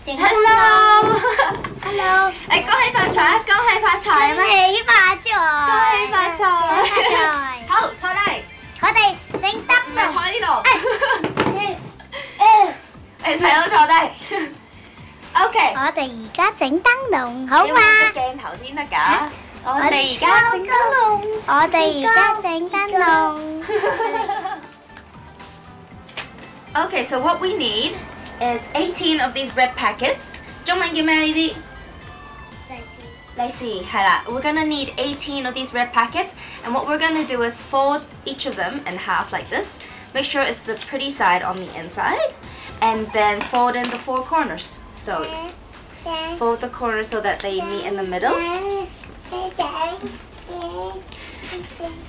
Hello. Hello. Ê, con hay pha trò, con hay pha trò em á. Hãy pha trò. Con hay pha trò. Thôi, thôi đây. Thôi đây, danh tắp Mày rồi. thôi đi đồ. Ê, xài ơn trò đây. Ok. 我哋而家整燈籠，好嘛？鏡頭先得㗎。我哋而家整燈籠。我哋而家整燈籠。Okay, so what we need is 18 of these red packets. 中文叫咩呢啲？利是，係啦。We're gonna need 18 of these red packets, and what we're gonna do is fold each of them in half like this. Make sure it's the pretty side on the inside, and then fold in the four corners. So fold the corners so that they meet in the middle.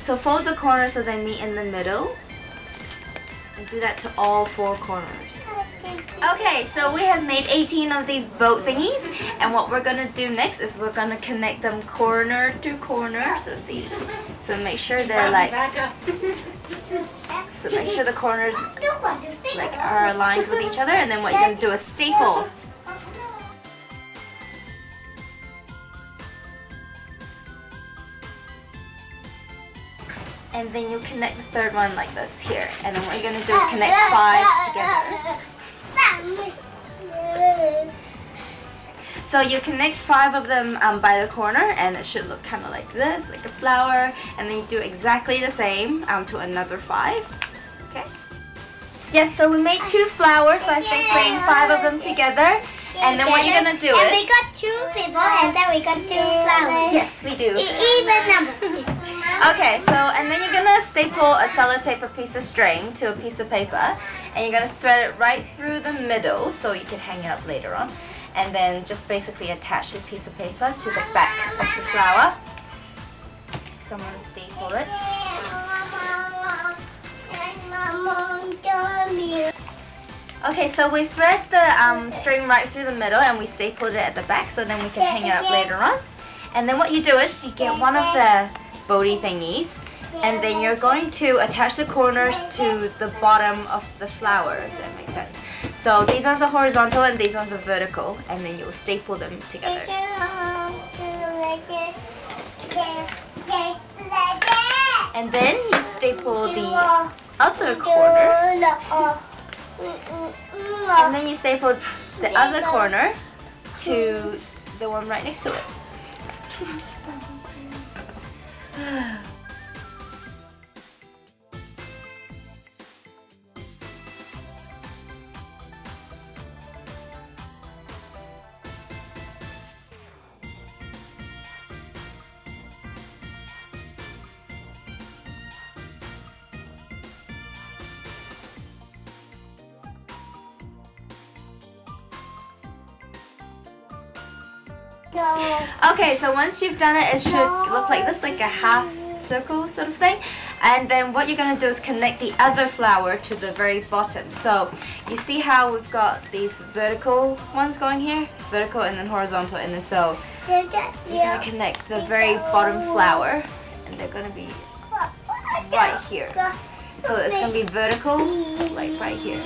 So fold the corners so they meet in the middle. And do that to all four corners. Okay, so we have made 18 of these boat thingies, and what we're gonna do next is we're gonna connect them corner to corner. So see, so make sure they're like, so make sure the corners like are aligned with each other, and then what you're gonna do is staple. And then you connect the third one like this here. And then what you're going to do is connect 5 together. So you connect 5 of them by the corner, and it should look kind of like this, like a flower. And then you do exactly the same to another 5. Okay? Yes, so we made 2 flowers by stapling 5 of them together. And then what you're going to do is... And we got 2 people, and then we got 2 flowers. Yes, we do. Even number. Okay, so and then you're gonna staple a cellotape, a piece of string, to a piece of paper, and you're gonna thread it right through the middle so you can hang it up later on, and then just basically attach this piece of paper to the back of the flower. So I'm gonna staple it. Okay, so we thread the string right through the middle, and we stapled it at the back so then we can hang it up later on. And then what you do is you get one of the boaty thingies, and then you're going to attach the corners to the bottom of the flower, if that makes sense. So these ones are horizontal and these ones are vertical, and then you'll staple them together. And then you staple the other corner, and then you staple the other corner to the one right next to it. Okay, so once you've done it, it should look like this, like a half circle sort of thing. And then what you're going to do is connect the other flower to the very bottom. So you see how we've got these vertical ones going here? Vertical and then horizontal, and then so you're going to connect the very bottom flower, and they're going to be right here. So it's going to be vertical, like right here.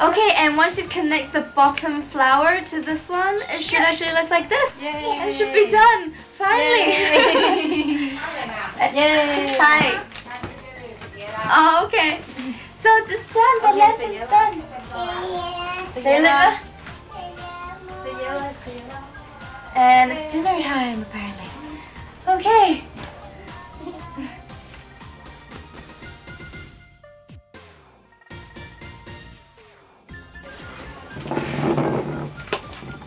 Okay, and once you connect the bottom flower to this one, it should actually look like this. Yay. It should be done, finally. Yay. Hi. Oh, okay. So it's done, the lesson's done. Say hello. And it's dinner time, apparently. Okay.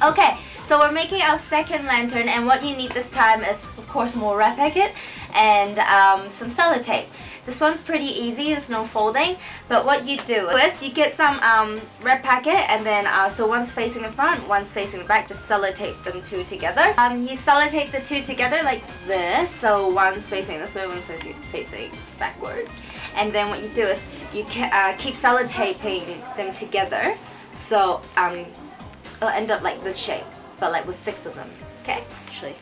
Okay, so we're making our second lantern, and what you need this time is, of course, more red packet and some sellotape. This one's pretty easy, there's no folding, but what you do is you get some red packet, and then so one's facing the front, one's facing the back, just sellotape them 2 together. You sellotape the 2 together like this, so one's facing this way, one's facing backwards. And then what you do is you keep sellotaping them together, so it'll end up like this shape. but like with 6 of them. Okay, actually.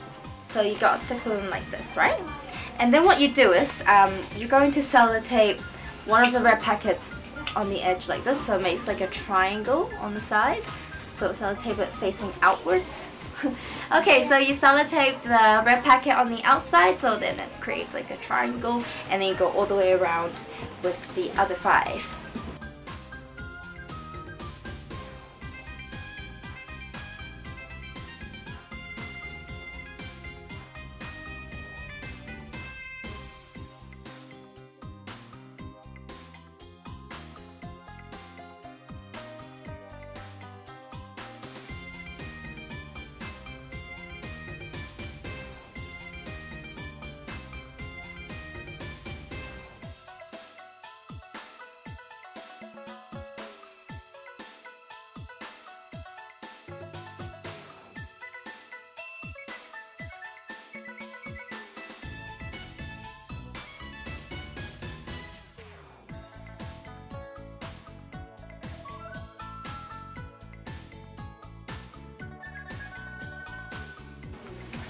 So you got 6 of them like this, right? And then what you do is you're going to sellotape one of the red packets on the edge like this, so it makes like a triangle on the side. So sellotape it facing outwards. Okay, so you sellotape the red packet on the outside, so then it creates like a triangle, and then you go all the way around with the other 5.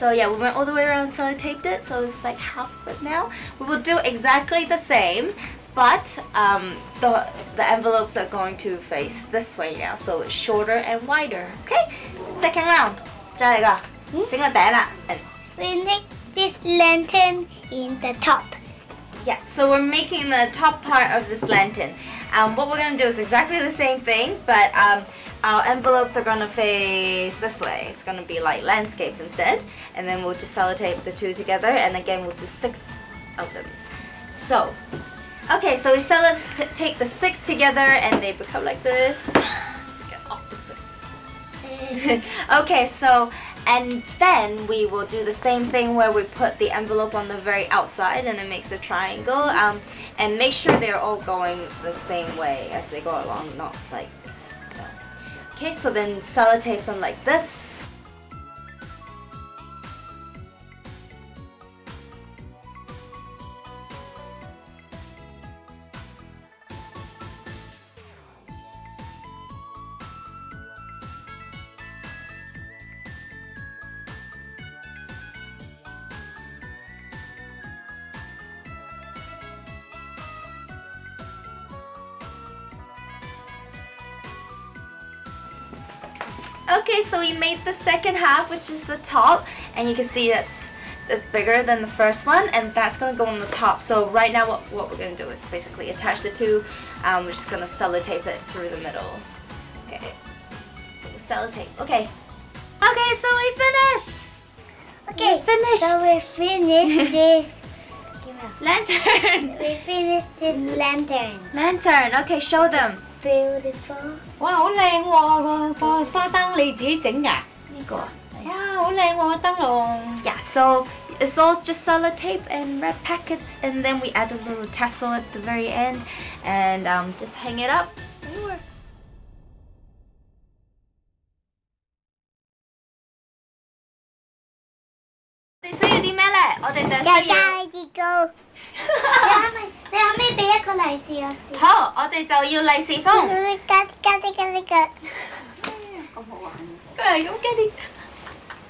So yeah, we went all the way around and sellotaped it, so it's like half of it now. We will do exactly the same, but the envelopes are going to face this way now, so it's shorter and wider. Okay, second round. 再嚟個，整個頂啦。We make this lantern in the top. Yeah, so we're making the top part of this lantern. What we're going to do is exactly the same thing, but our envelopes are going to face this way. It's going to be like landscape instead. And then we'll just sellotape the 2 together, and again we'll do 6 of them. So, okay, so we sellotape the 6 together and they become like this. Like an octopus. Okay, so, and then we will do the same thing where we put the envelope on the very outside and it makes a triangle. And make sure they're all going the same way as they go along, not like. Okay, so then sellotape them like this. Okay, so we made the second half, which is the top, and you can see that's bigger than the first one, and that's going to go on the top. So right now what we're going to do is basically attach the 2. We're just going to sellotape it through the middle. Okay, so we'll sellotape. Okay, so we finished! Okay, we finished! So we finished this lantern! We finished this lantern. Lantern, okay, show them. Beautiful. 哇，好靚喎個花燈，你自己整㗎？呢個。哇，好靚喎個燈籠。Yeah, so it's all just sellotape and red packets, and then we add a little tassel at the very end, and just hang it up. There you are. 你需要啲咩咧？我哋就需要。結糕。你可唔可以俾一個利是我試？好，我哋就要利是封。咁好玩。佢係咁嘅啲。